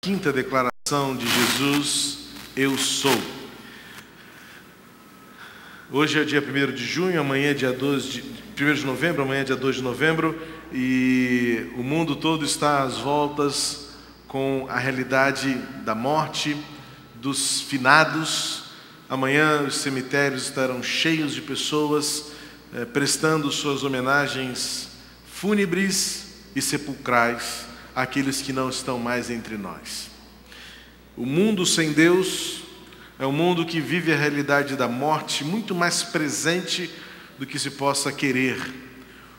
Quinta declaração de Jesus: eu sou. Hoje é dia 1º de junho, amanhã é dia 1º de novembro, amanhã é dia 2 de novembro, e o mundo todo está às voltas com a realidade da morte, dos finados. Amanhã os cemitérios estarão cheios de pessoas prestando suas homenagens fúnebres e sepulcrais àqueles que não estão mais entre nós. O mundo sem Deus é um mundo que vive a realidade da morte muito mais presente do que se possa querer.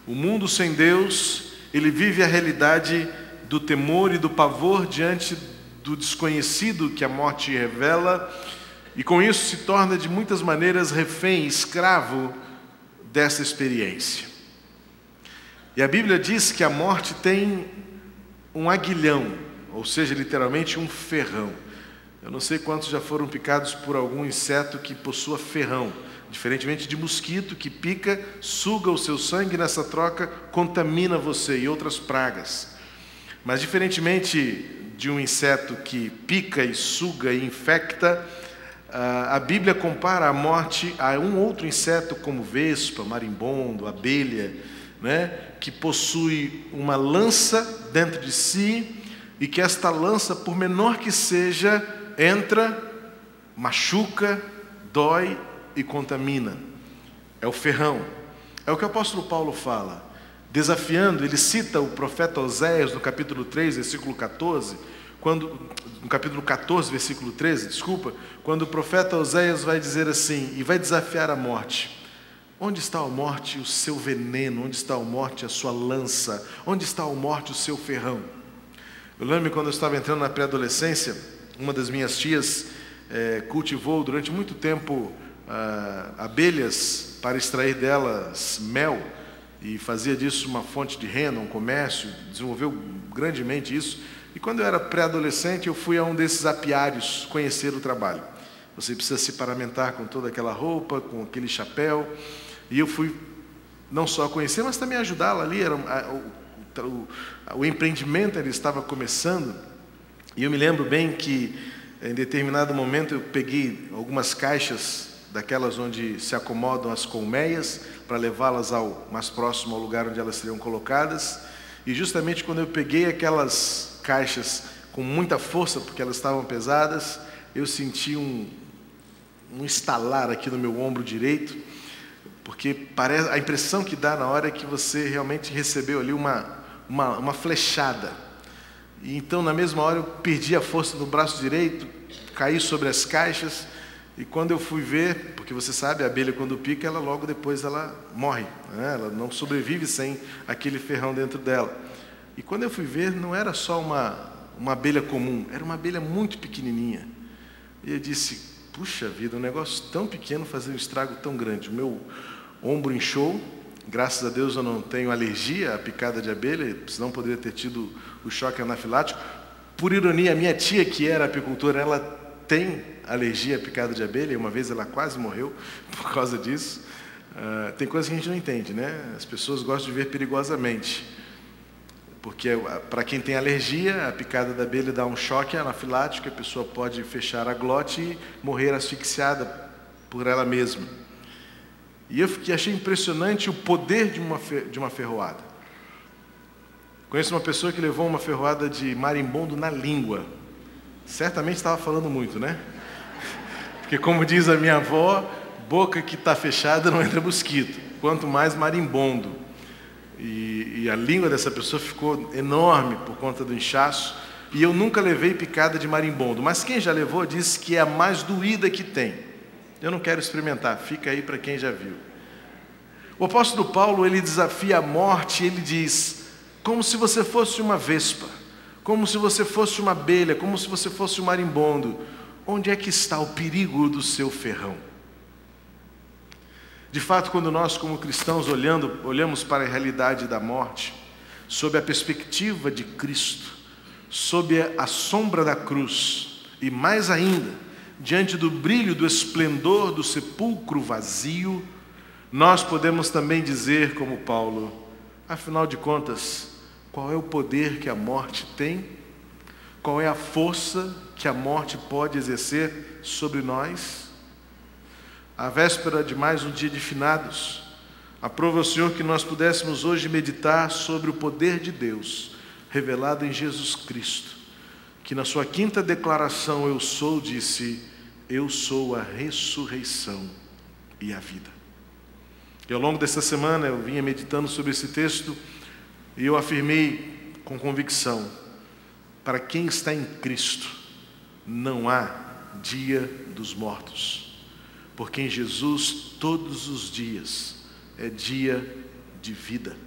O mundo sem Deus, ele vive a realidade do temor e do pavor diante do desconhecido que a morte revela, e com isso se torna de muitas maneiras refém, escravo dessa experiência. E a Bíblia diz que a morte tem um aguilhão, ou seja, literalmente um ferrão. Eu não sei quantos já foram picados por algum inseto que possua ferrão, diferentemente de mosquito que pica, suga o seu sangue e nessa troca contamina você e outras pragas. Mas diferentemente de um inseto que pica e suga e infecta, a Bíblia compara a morte a um outro inseto como vespa, marimbondo, abelha, que possui uma lança dentro de si e que esta lança, por menor que seja, entra, machuca, dói e contamina. É o ferrão. É o que o apóstolo Paulo fala, desafiando. Ele cita o profeta Oséias no capítulo 3, versículo 14, no capítulo 14, versículo 13, quando o profeta Oséias vai dizer assim, e vai desafiar a morte: onde está a morte, o seu veneno? Onde está a morte, a sua lança? Onde está a morte, o seu ferrão? Eu lembro quando eu estava entrando na pré-adolescência, uma das minhas tias cultivou durante muito tempo abelhas para extrair delas mel e fazia disso uma fonte de renda, um comércio, desenvolveu grandemente isso. E quando eu era pré-adolescente, eu fui a um desses apiários conhecer o trabalho. Você precisa se paramentar com toda aquela roupa, com aquele chapéu. E eu fui não só conhecer, mas também ajudá-la ali. O empreendimento ele estava começando. E eu me lembro bem que, em determinado momento, eu peguei algumas caixas daquelas onde se acomodam as colmeias, para levá-las mais próximo ao lugar onde elas seriam colocadas. E justamente quando eu peguei aquelas caixas com muita força, porque elas estavam pesadas, eu senti um estalar aqui no meu ombro direito, porque a impressão que dá na hora é que você realmente recebeu ali uma flechada. E então, na mesma hora, eu perdi a força no braço direito, caí sobre as caixas, e quando eu fui ver, porque você sabe, a abelha quando pica, ela logo depois ela morre, ela não sobrevive sem aquele ferrão dentro dela. E quando eu fui ver, não era só uma abelha comum, era uma abelha muito pequenininha. E eu disse: puxa vida, um negócio tão pequeno fazer um estrago tão grande. O meu ombro inchou, graças a Deus eu não tenho alergia à picada de abelha, senão poderia ter tido o choque anafilático. Por ironia, a minha tia, que era apicultora, ela tem alergia à picada de abelha, e uma vez ela quase morreu por causa disso. Tem coisas que a gente não entende, As pessoas gostam de ver perigosamente. Porque para quem tem alergia, a picada da abelha dá um choque anafilático, a pessoa pode fechar a glote e morrer asfixiada por ela mesma. E eu achei impressionante o poder de uma ferroada. Conheço uma pessoa que levou uma ferroada de marimbondo na língua. Certamente estava falando muito, Porque, como diz a minha avó, boca que está fechada não entra mosquito, quanto mais marimbondo. E a língua dessa pessoa ficou enorme por conta do inchaço. E eu nunca levei picada de marimbondo, mas quem já levou disse que é a mais doída que tem. Eu não quero experimentar, fica aí para quem já viu. O apóstolo Paulo, ele desafia a morte, ele diz: como se você fosse uma vespa, como se você fosse uma abelha, como se você fosse um marimbondo, onde é que está o perigo do seu ferrão? De fato, quando nós, como cristãos, olhamos para a realidade da morte, sob a perspectiva de Cristo, sob a sombra da cruz, e mais ainda, diante do brilho, do esplendor do sepulcro vazio, nós podemos também dizer, como Paulo: afinal de contas, qual é o poder que a morte tem? qual é a força que a morte pode exercer sobre nós. À véspera de mais um dia de finados, aprove ao Senhor que nós pudéssemos hoje meditar sobre o poder de Deus revelado em Jesus Cristo, que na sua quinta declaração, eu sou, disse: eu sou a ressurreição e a vida. E ao longo desta semana eu vinha meditando sobre esse texto e eu afirmei com convicção: para quem está em Cristo não há dia dos mortos, porque em Jesus todos os dias é dia de vida.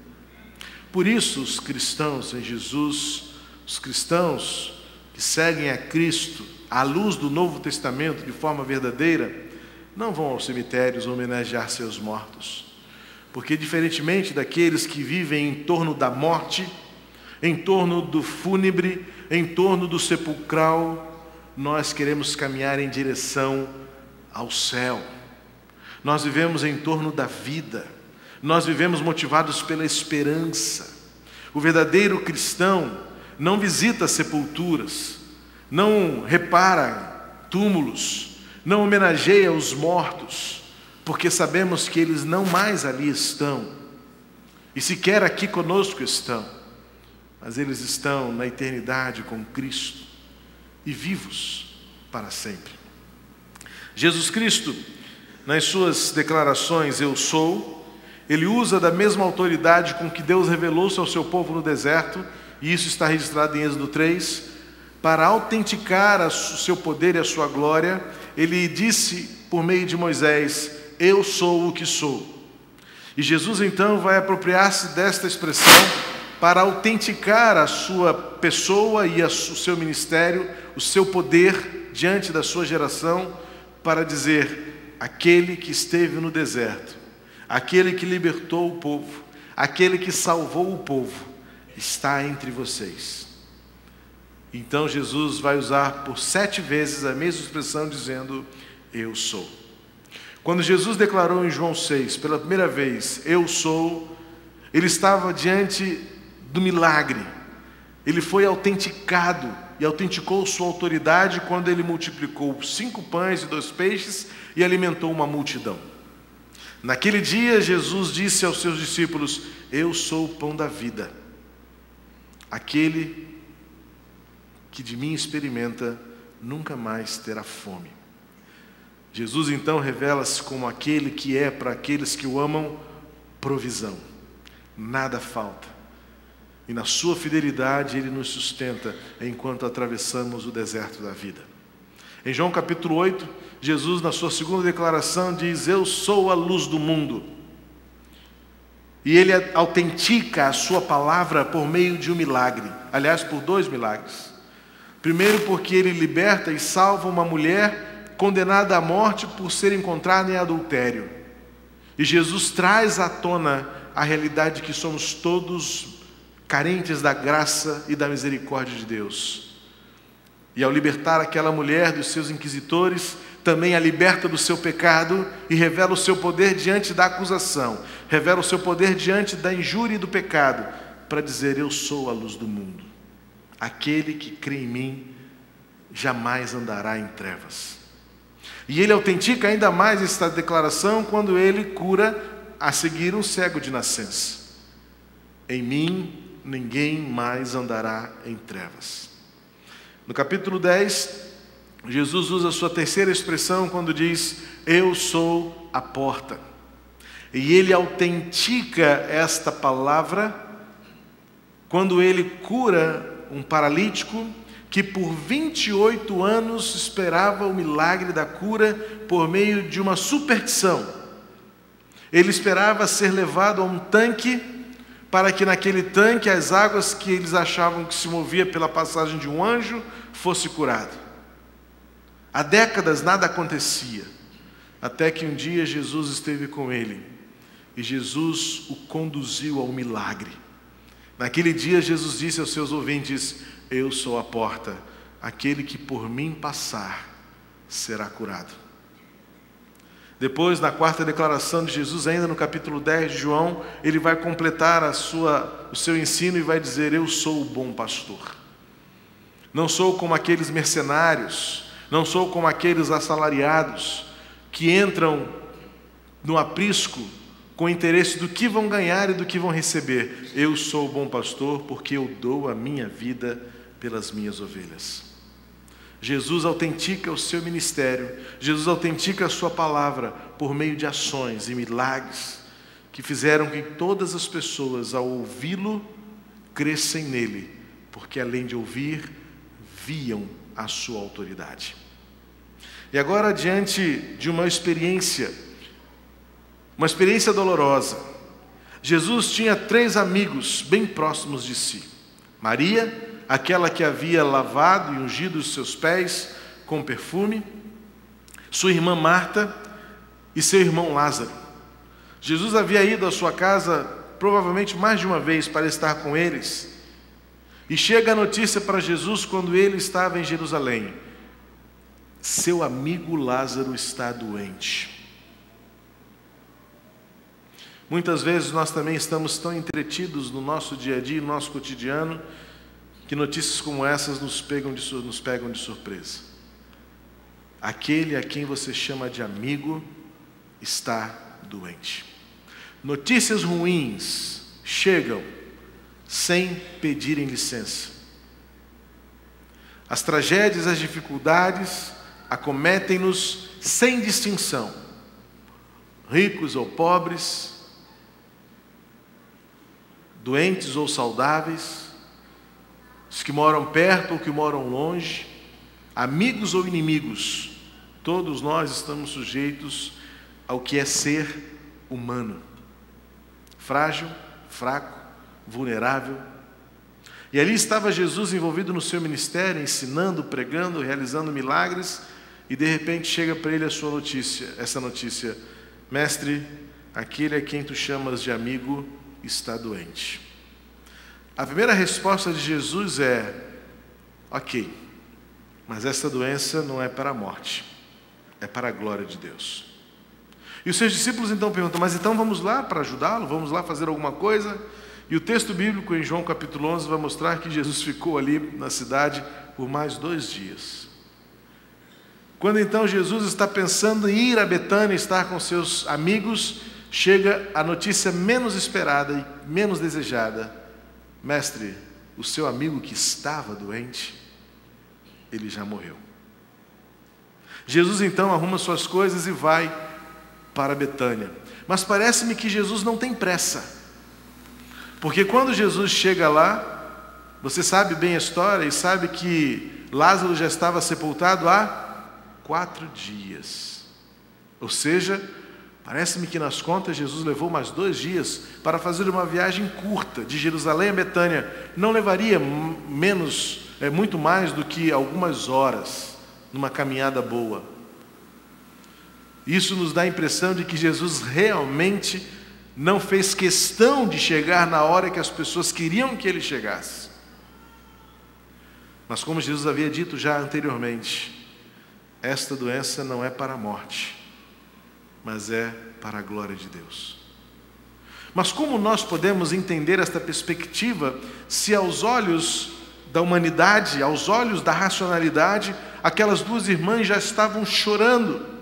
Por isso os cristãos em Jesus, os cristãos que seguem a Cristo à luz do Novo Testamento de forma verdadeira, não vão aos cemitérios homenagear seus mortos, porque diferentemente daqueles que vivem em torno da morte, em torno do fúnebre, em torno do sepulcral, nós queremos caminhar em direção ao céu. Nós vivemos em torno da vida, nós vivemos motivados pela esperança. O verdadeiro cristão não visita sepulturas, não repara túmulos, não homenageia os mortos, porque sabemos que eles não mais ali estão, e sequer aqui conosco estão, mas eles estão na eternidade com Cristo e vivos para sempre. Jesus Cristo, nas suas declarações eu sou, ele usa da mesma autoridade com que Deus revelou-se ao seu povo no deserto, e isso está registrado em Êxodo 3, para autenticar o seu poder e a sua glória. Ele disse por meio de Moisés: eu sou o que sou. E Jesus então vai apropriar-se desta expressão para autenticar a sua pessoa e o seu ministério, o seu poder diante da sua geração, para dizer: aquele que esteve no deserto, aquele que libertou o povo, aquele que salvou o povo, está entre vocês. Então Jesus vai usar por 7 vezes a mesma expressão, dizendo: eu sou. Quando Jesus declarou em João 6, pela primeira vez, eu sou, ele estava diante do milagre. Ele foi autenticado e autenticou sua autoridade quando ele multiplicou 5 pães e 2 peixes e alimentou uma multidão. Naquele dia, Jesus disse aos seus discípulos: eu sou o pão da vida. Aquele que de mim experimenta nunca mais terá fome. Jesus então revela-se como aquele que é, para aqueles que o amam, provisão. Nada falta. E na sua fidelidade ele nos sustenta enquanto atravessamos o deserto da vida. Em João capítulo 8, Jesus, na sua segunda declaração, diz: eu sou a luz do mundo. E ele autentica a sua palavra por meio de um milagre. Aliás, por 2 milagres. Primeiro, porque ele liberta e salva uma mulher condenada à morte por ser encontrada em adultério. E Jesus traz à tona a realidade de que somos todos carentes da graça e da misericórdia de Deus. E ao libertar aquela mulher dos seus inquisitores, também a liberta do seu pecado e revela o seu poder diante da acusação, revela o seu poder diante da injúria e do pecado, para dizer: eu sou a luz do mundo. Aquele que crê em mim jamais andará em trevas. E ele autentica ainda mais esta declaração quando ele cura a seguir um cego de nascença: em mim ninguém mais andará em trevas. No capítulo 10, Jesus usa a sua terceira expressão quando diz: eu sou a porta. E ele autentica esta palavra quando ele cura um paralítico que por 28 anos esperava o milagre da cura por meio de uma superstição. Ele esperava ser levado a um tanque, para que naquele tanque as águas que eles achavam que se movia pela passagem de um anjo fosse curado. Há décadas nada acontecia, até que um dia Jesus esteve com ele e Jesus o conduziu ao milagre. Naquele dia Jesus disse aos seus ouvintes: eu sou a porta, aquele que por mim passar será curado. Depois, na quarta declaração de Jesus, ainda no capítulo 10 de João, ele vai completar o seu ensino e vai dizer: eu sou o bom pastor. Não sou como aqueles mercenários, não sou como aqueles assalariados que entram no aprisco com o interesse do que vão ganhar e do que vão receber. Eu sou o bom pastor porque eu dou a minha vida pelas minhas ovelhas. Jesus autentica o seu ministério, Jesus autentica a sua palavra por meio de ações e milagres que fizeram que todas as pessoas, ao ouvi-lo, crescem nele, porque além de ouvir, viam a sua autoridade. E agora, diante de uma experiência dolorosa, Jesus tinha 3 amigos bem próximos de si. Maria, aquela que havia lavado e ungido os seus pés com perfume, sua irmã Marta e seu irmão Lázaro. Jesus havia ido à sua casa provavelmente mais de uma vez para estar com eles, e chega a notícia para Jesus quando ele estava em Jerusalém: seu amigo Lázaro está doente. Muitas vezes nós também estamos tão entretidos no nosso dia a dia, no nosso cotidiano, que notícias como essas nos pegam de surpresa. Aquele a quem você chama de amigo está doente. Notícias ruins chegam sem pedirem licença. As tragédias, as dificuldades acometem-nos sem distinção, ricos ou pobres, doentes ou saudáveis, os que moram perto ou que moram longe, amigos ou inimigos. Todos nós estamos sujeitos ao que é ser humano, frágil, fraco, vulnerável. E ali estava Jesus envolvido no seu ministério, ensinando, pregando, realizando milagres, e de repente chega para ele essa notícia: mestre, aquele a quem tu chamas de amigo está doente. A primeira resposta de Jesus é: ok, mas essa doença não é para a morte, é para a glória de Deus. E os seus discípulos então perguntam: mas então vamos lá para ajudá-lo? Vamos lá fazer alguma coisa? E o texto bíblico em João capítulo 11 vai mostrar que Jesus ficou ali na cidade por mais 2 dias. Quando então Jesus está pensando em ir a Betânia, estar com seus amigos, chega a notícia menos esperada e menos desejada: mestre, o seu amigo que estava doente, ele já morreu. Jesus então arruma suas coisas e vai para Betânia. Mas parece-me que Jesus não tem pressa, porque quando Jesus chega lá, você sabe bem a história e sabe que Lázaro já estava sepultado há 4 dias. Ou seja, parece-me que nas contas Jesus levou mais 2 dias para fazer uma viagem curta de Jerusalém a Betânia. Não levaria muito mais do que algumas horas numa caminhada boa. Isso nos dá a impressão de que Jesus realmente não fez questão de chegar na hora que as pessoas queriam que ele chegasse. Mas como Jesus havia dito já anteriormente, esta doença não é para a morte, mas é para a glória de Deus. Mas como nós podemos entender esta perspectiva se aos olhos da humanidade, aos olhos da racionalidade, aquelas 2 irmãs já estavam chorando,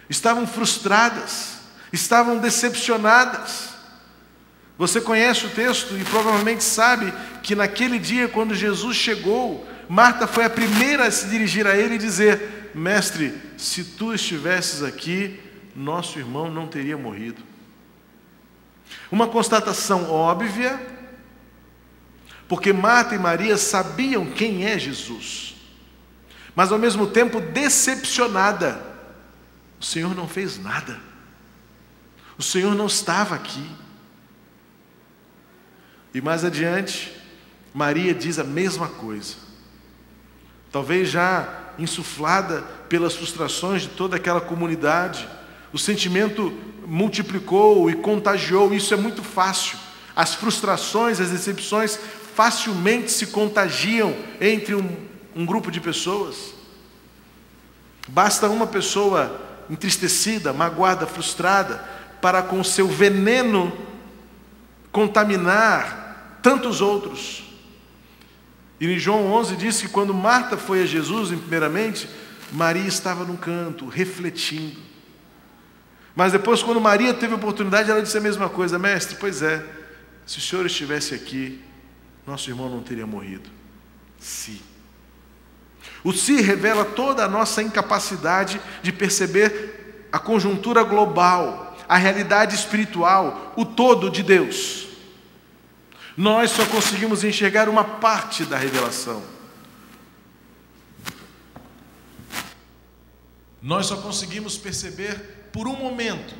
estavam frustradas, estavam decepcionadas? Você conhece o texto e provavelmente sabe que naquele dia, quando Jesus chegou, Marta foi a primeira a se dirigir a ele e dizer: mestre, se tu estivesses aqui, nosso irmão não teria morrido. Uma constatação óbvia, porque Marta e Maria sabiam quem é Jesus, mas ao mesmo tempo decepcionada. O Senhor não fez nada, o Senhor não estava aqui. E mais adiante, Maria diz a mesma coisa, talvez já insuflada pelas frustrações de toda aquela comunidade. O sentimento multiplicou e contagiou. Isso é muito fácil. As frustrações, as decepções facilmente se contagiam entre um grupo de pessoas. Basta uma pessoa entristecida, magoada, frustrada, para com seu veneno contaminar tantos outros. E em João 11 diz que quando Marta foi a Jesus, primeiramente, Maria estava num canto, refletindo. Mas depois, quando Maria teve a oportunidade, ela disse a mesma coisa: mestre, pois é, se o Senhor estivesse aqui, nosso irmão não teria morrido. Se. O se revela toda a nossa incapacidade de perceber a conjuntura global, a realidade espiritual, o todo de Deus. Nós só conseguimos enxergar uma parte da revelação. Nós só conseguimos perceber por um momento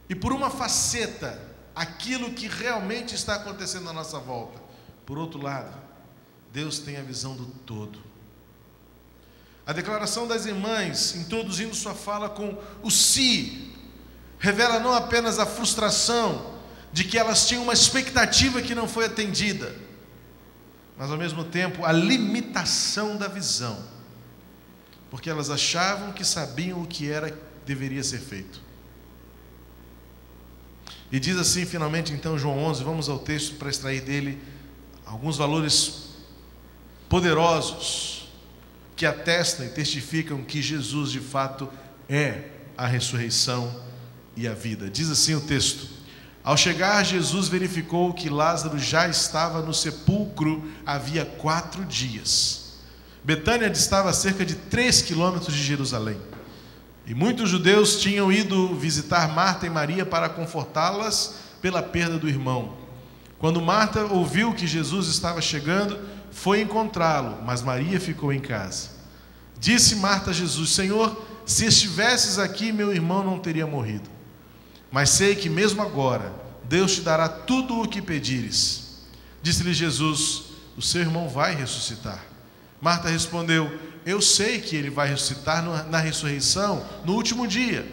e por uma faceta aquilo que realmente está acontecendo à nossa volta. Por outro lado, Deus tem a visão do todo. A declaração das irmãs, introduzindo sua fala com o se, revela não apenas a frustração de que elas tinham uma expectativa que não foi atendida, mas ao mesmo tempo a limitação da visão, porque elas achavam que sabiam o que deveria ser feito. E diz assim finalmente então João 11, vamos ao texto para extrair dele alguns valores poderosos que atestam e testificam que Jesus de fato é a ressurreição e a vida. Diz assim o texto: ao chegar, Jesus verificou que Lázaro já estava no sepulcro havia 4 dias. Betânia distava a cerca de 3 quilômetros de Jerusalém. E muitos judeus tinham ido visitar Marta e Maria para confortá-las pela perda do irmão. Quando Marta ouviu que Jesus estava chegando, foi encontrá-lo, mas Maria ficou em casa. Disse Marta a Jesus: Senhor, se estivesses aqui, meu irmão não teria morrido. Mas sei que mesmo agora Deus te dará tudo o que pedires. Disse-lhe Jesus: o seu irmão vai ressuscitar. Marta respondeu: eu sei que ele vai ressuscitar na ressurreição, no último dia.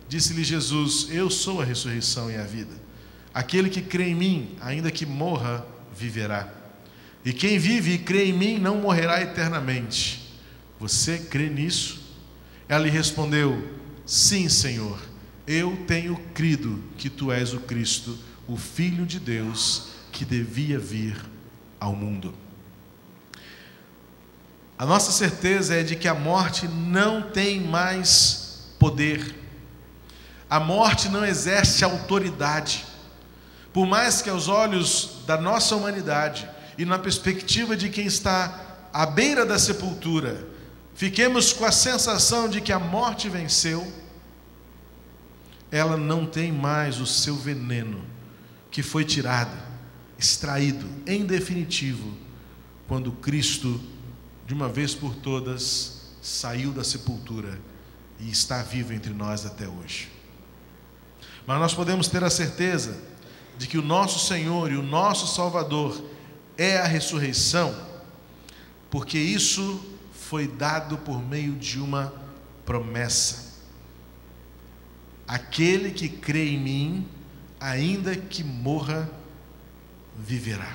Disse-lhe Jesus: eu sou a ressurreição e a vida. Aquele que crê em mim, ainda que morra, viverá. E quem vive e crê em mim não morrerá eternamente. Você crê nisso? Ela lhe respondeu: sim, Senhor. Eu tenho crido que tu és o Cristo, o Filho de Deus, que devia vir ao mundo. A nossa certeza é de que a morte não tem mais poder. A morte não exerce autoridade. Por mais que aos olhos da nossa humanidade e na perspectiva de quem está à beira da sepultura, fiquemos com a sensação de que a morte venceu, ela não tem mais o seu veneno, que foi tirado, extraído, em definitivo, quando Cristo, de uma vez por todas, saiu da sepultura e está vivo entre nós até hoje. Mas nós podemos ter a certeza de que o nosso Senhor e o nosso Salvador é a ressurreição, porque isso foi dado por meio de uma promessa. Aquele que crê em mim, ainda que morra, viverá.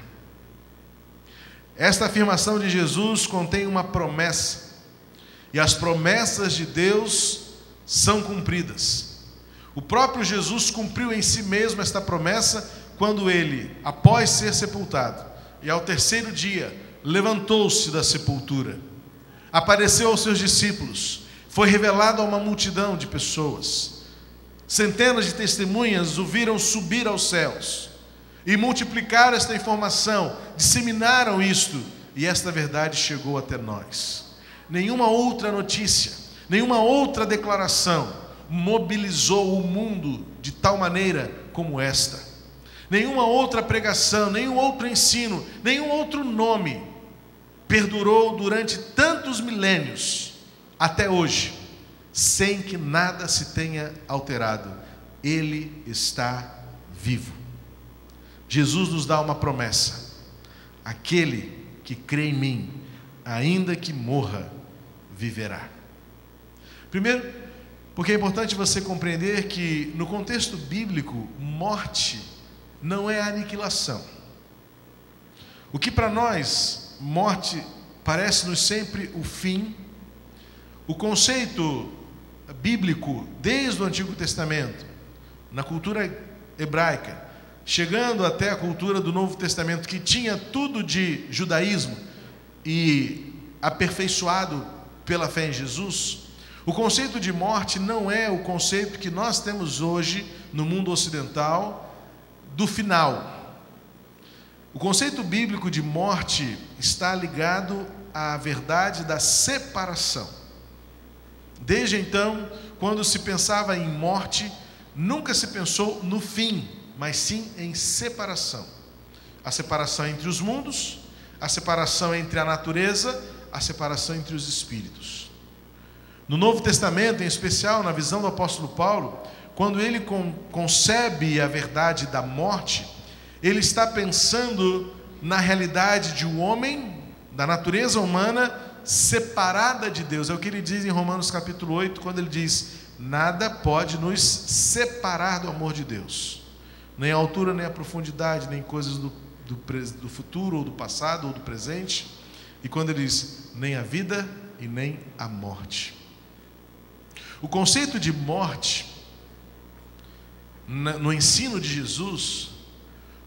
Esta afirmação de Jesus contém uma promessa, e as promessas de Deus são cumpridas. O próprio Jesus cumpriu em si mesmo esta promessa quando ele, após ser sepultado, e ao 3º dia, levantou-se da sepultura, apareceu aos seus discípulos, foi revelado a uma multidão de pessoas. Centenas de testemunhas o viram subir aos céus e multiplicaram esta informação, disseminaram isto, e esta verdade chegou até nós. Nenhuma outra notícia, nenhuma outra declaração mobilizou o mundo de tal maneira como esta. Nenhuma outra pregação, nenhum outro ensino, nenhum outro nome perdurou durante tantos milênios até hoje, sem que nada se tenha alterado. Ele está vivo. Jesus nos dá uma promessa: aquele que crê em mim, ainda que morra, viverá. Primeiro, porque é importante você compreender que no contexto bíblico, morte não é aniquilação. O que para nós, morte, parece-nos sempre o fim. O conceito bíblico, desde o Antigo Testamento, na cultura hebraica, chegando até a cultura do Novo Testamento, que tinha tudo de judaísmo, e aperfeiçoado pela fé em Jesus, o conceito de morte não é o conceito que nós temos hoje no mundo ocidental do final. O conceito bíblico de morte está ligado à verdade da separação. Desde então, quando se pensava em morte, nunca se pensou no fim, mas sim em separação. A separação entre os mundos, a separação entre a natureza, a separação entre os espíritos. No Novo Testamento, em especial na visão do apóstolo Paulo, quando ele concebe a verdade da morte, ele está pensando na realidade de um homem, da natureza humana, separada de Deus. É o que ele diz em Romanos capítulo 8, quando ele diz: nada pode nos separar do amor de Deus, nem a altura, nem a profundidade, nem coisas do futuro, ou do passado, ou do presente. E quando ele diz: nem a vida e nem a morte. O conceito de morte, no ensino de Jesus,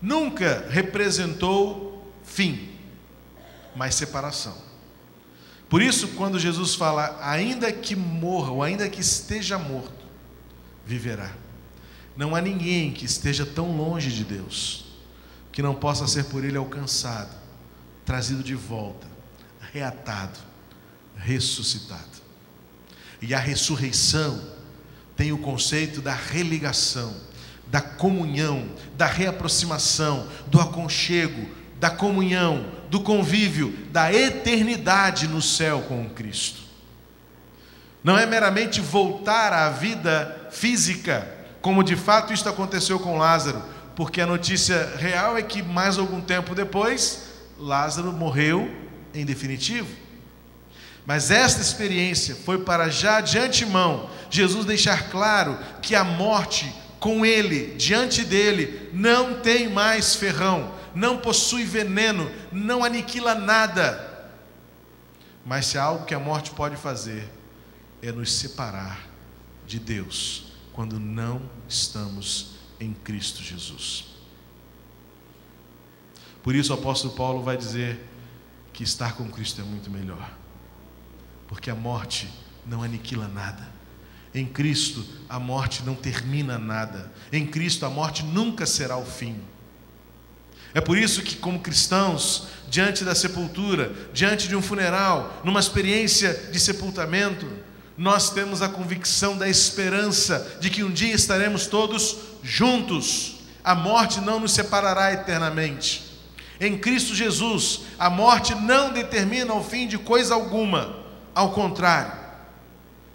nunca representou fim, mas separação. Por isso, quando Jesus fala, ainda que morra, ou ainda que esteja morto, viverá. Não há ninguém que esteja tão longe de Deus, que não possa ser por Ele alcançado, trazido de volta, reatado, ressuscitado. E a ressurreição tem o conceito da religação, da comunhão, da reaproximação, do aconchego, da comunhão, do convívio, da eternidade no céu com o Cristo. Não é meramente voltar à vida física, como de fato isto aconteceu com Lázaro, porque a notícia real é que mais algum tempo depois, Lázaro morreu em definitivo. Mas esta experiência foi para já de antemão Jesus deixar claro que a morte com Ele, diante dele, não tem mais ferrão, não possui veneno, não aniquila nada. Mas se há algo que a morte pode fazer, é nos separar de Deus, quando não estamos em Cristo Jesus. Por isso o apóstolo Paulo vai dizer que estar com Cristo é muito melhor, porque a morte não aniquila nada. Em Cristo a morte não termina nada. Em Cristo a morte nunca será o fim. É por isso que, como cristãos, diante da sepultura, diante de um funeral, numa experiência de sepultamento, nós temos a convicção da esperança de que um dia estaremos todos juntos. A morte não nos separará eternamente. Em Cristo Jesus, a morte não determina o fim de coisa alguma. Ao contrário,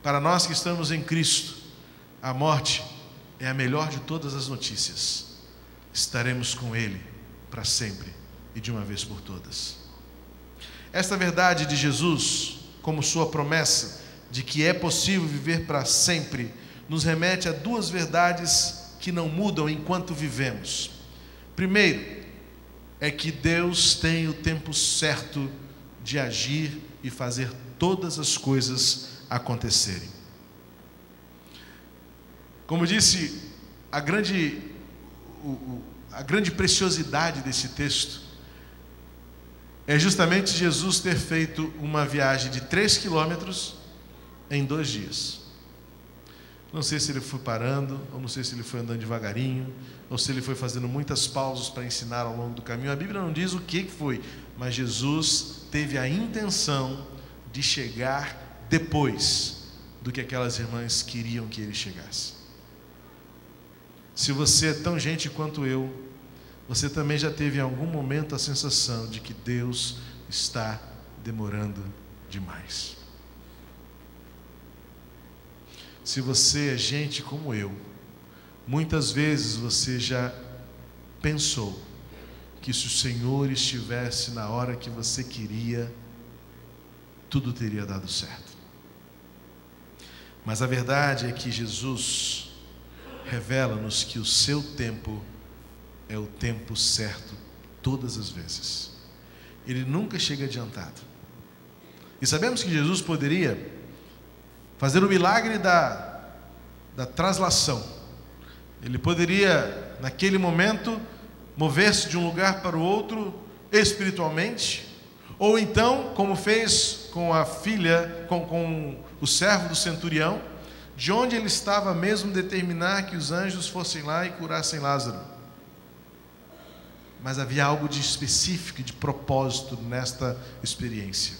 para nós que estamos em Cristo, a morte é a melhor de todas as notícias. Estaremos com Ele para sempre e de uma vez por todas. Esta verdade de Jesus, como sua promessa de que é possível viver para sempre, nos remete a duas verdades que não mudam enquanto vivemos. Primeiro, é que Deus tem o tempo certo de agir e fazer todas as coisas acontecerem. Como disse, a grande preciosidade desse texto é justamente Jesus ter feito uma viagem de 3 quilômetros em 2 dias. Não sei se ele foi parando, ou não sei se ele foi andando devagarinho, ou se ele foi fazendo muitas pausas para ensinar ao longo do caminho. A Bíblia não diz o que foi, mas Jesus teve a intenção de chegar depois do que aquelas irmãs queriam que ele chegasse. Se você é tão gente quanto eu, você também já teve em algum momento a sensação de que Deus está demorando demais. Se você é gente como eu, muitas vezes você já pensou que se o Senhor estivesse na hora que você queria, tudo teria dado certo. Mas a verdade é que Jesus revela-nos que o seu tempo é o tempo certo todas as vezes. Ele nunca chega adiantado. E sabemos que Jesus poderia fazer o milagre da translação. Ele poderia, naquele momento, mover-se de um lugar para o outro espiritualmente, Ou então, como fez com a filha, com o servo do centurião, de onde ele estava mesmo determinar que os anjos fossem lá e curassem Lázaro. Mas havia algo de específico, de propósito nesta experiência.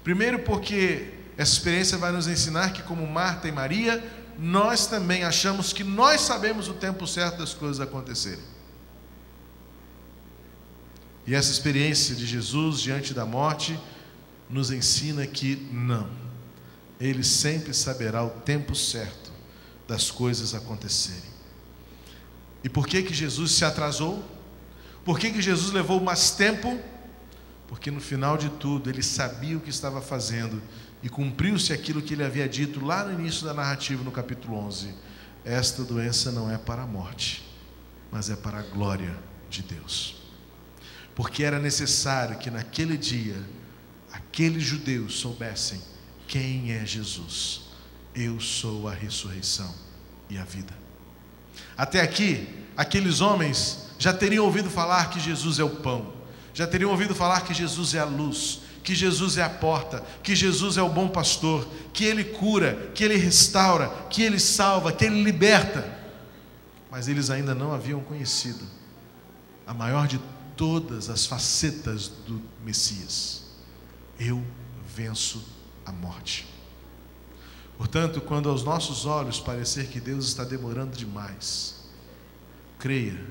Primeiro porque essa experiência vai nos ensinar que, como Marta e Maria, nós também achamos que nós sabemos o tempo certo das coisas acontecerem. E essa experiência de Jesus diante da morte nos ensina que não. Ele sempre saberá o tempo certo das coisas acontecerem. E por que Jesus se atrasou? Por que Jesus levou mais tempo? Porque no final de tudo ele sabia o que estava fazendo e cumpriu-se aquilo que ele havia dito lá no início da narrativa, no capítulo 11. Esta doença não é para a morte, mas é para a glória de Deus. Porque era necessário que naquele dia aqueles judeus soubessem quem é Jesus. Eu sou a ressurreição e a vida. Até aqui, aqueles homens já teriam ouvido falar que Jesus é o pão, já teriam ouvido falar que Jesus é a luz, que Jesus é a porta, que Jesus é o bom pastor, que Ele cura, que Ele restaura, que Ele salva, que Ele liberta. Mas eles ainda não haviam conhecido a maior de todas as facetas do Messias. Eu venço a morte. Portanto, quando aos nossos olhos parecer que Deus está demorando demais, creia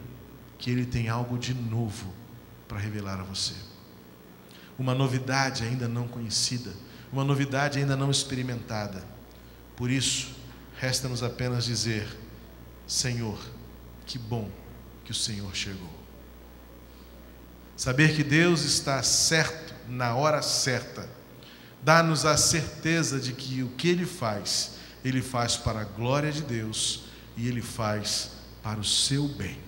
que Ele tem algo de novo para revelar a você. Uma novidade ainda não conhecida, uma novidade ainda não experimentada. Por isso, resta-nos apenas dizer: Senhor, que bom que o Senhor chegou. Saber que Deus está certo na hora certa dá-nos a certeza de que o que Ele faz para a glória de Deus e Ele faz para o seu bem.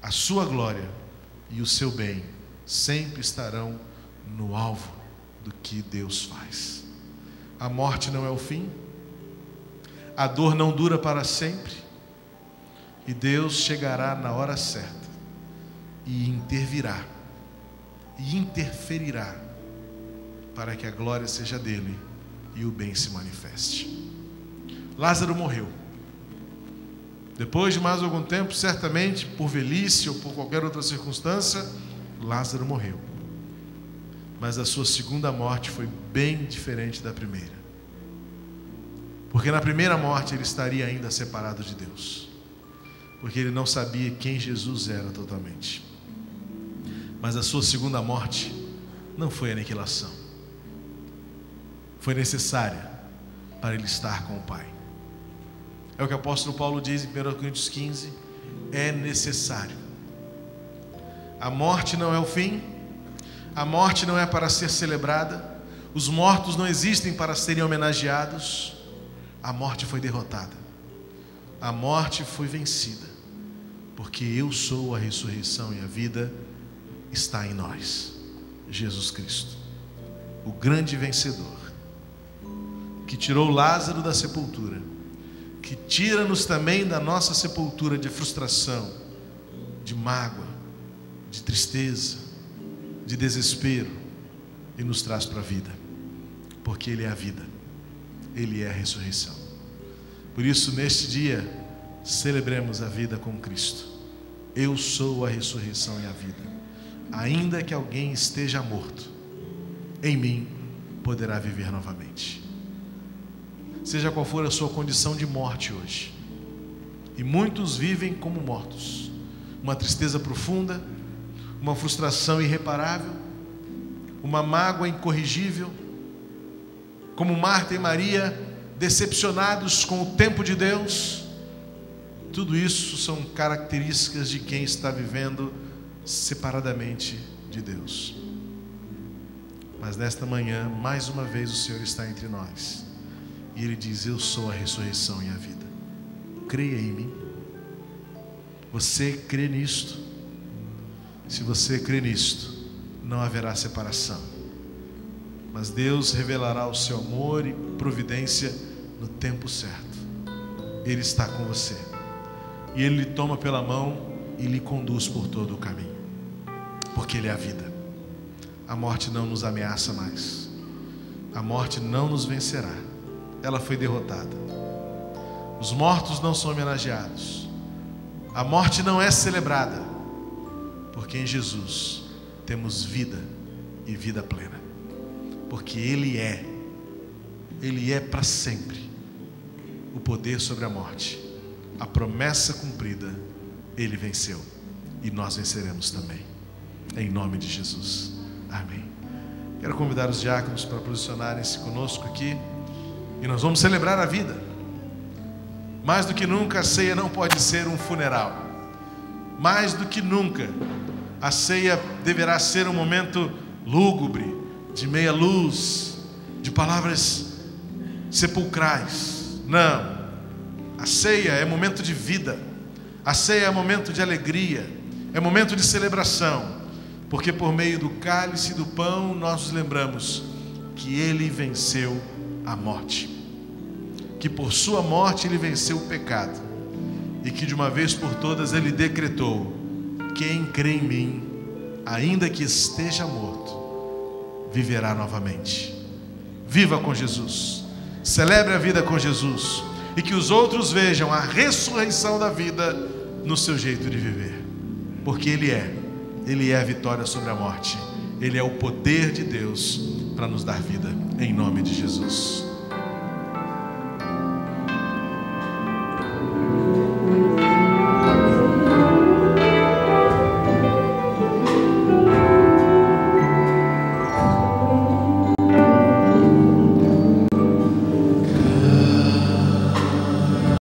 A sua glória e o seu bem sempre estarão no alvo do que Deus faz. A morte não é o fim, a dor não dura para sempre, e Deus chegará na hora certa e intervirá e interferirá para que a glória seja dele e o bem se manifeste. Lázaro morreu. Depois de mais algum tempo, certamente por velhice ou por qualquer outra circunstância, Lázaro morreu. Mas a sua segunda morte foi bem diferente da primeira. Porque na primeira morte ele estaria ainda separado de Deus, porque ele não sabia quem Jesus era totalmente. Mas a sua segunda morte não foi aniquilação, foi necessária para ele estar com o Pai. É o que o apóstolo Paulo diz em 1 Coríntios 15: é necessário. A morte não é o fim, a morte não é para ser celebrada, os mortos não existem para serem homenageados. A morte foi derrotada, a morte foi vencida, porque eu sou a ressurreição e a vida está em nós, Jesus Cristo, o grande vencedor, que tirou Lázaro da sepultura, que tira-nos também da nossa sepultura de frustração, de mágoa, de tristeza, de desespero, e nos traz para a vida, porque Ele é a vida, Ele é a ressurreição. Por isso, neste dia, celebremos a vida com Cristo. Eu sou a ressurreição e a vida. Ainda que alguém esteja morto, em mim poderá viver novamente. Seja qual for a sua condição de morte hoje, e muitos vivem como mortos, uma tristeza profunda, uma frustração irreparável, uma mágoa incorrigível, como Marta e Maria, decepcionados com o tempo de Deus. Tudo isso são características de quem está vivendo separadamente de Deus. Mas nesta manhã, mais uma vez, o Senhor está entre nós, e Ele diz: eu sou a ressurreição e a vida. Creia em mim. Você crê nisto? Se você crê nisto, não haverá separação, mas Deus revelará o seu amor e providência no tempo certo. Ele está com você, e Ele lhe toma pela mão e lhe conduz por todo o caminho, porque Ele é a vida. a morte não nos ameaça mais. A morte não nos vencerá. Ela foi derrotada. Os mortos não são homenageados. A morte não é celebrada, porque em Jesus temos vida e vida plena. Porque Ele é para sempre o poder sobre a morte. A promessa cumprida, Ele venceu. E nós venceremos também. Em nome de Jesus. Amém. Quero convidar os diáconos para posicionarem-se conosco aqui. E nós vamos celebrar a vida. Mais do que nunca, a ceia não pode ser um funeral. Mais do que nunca, a ceia deverá ser um momento lúgubre, de meia luz, de palavras sepulcrais. Não. A ceia é momento de vida. A ceia é momento de alegria. É momento de celebração. Porque por meio do cálice e do pão nós nos lembramos que Ele venceu a morte. Que por sua morte Ele venceu o pecado. E que de uma vez por todas Ele decretou: quem crê em mim, ainda que esteja morto, viverá novamente. Viva com Jesus. Celebre a vida com Jesus. E que os outros vejam a ressurreição da vida no seu jeito de viver. Porque Ele é a vitória sobre a morte. Ele é o poder de Deus para nos dar vida. Em nome de Jesus.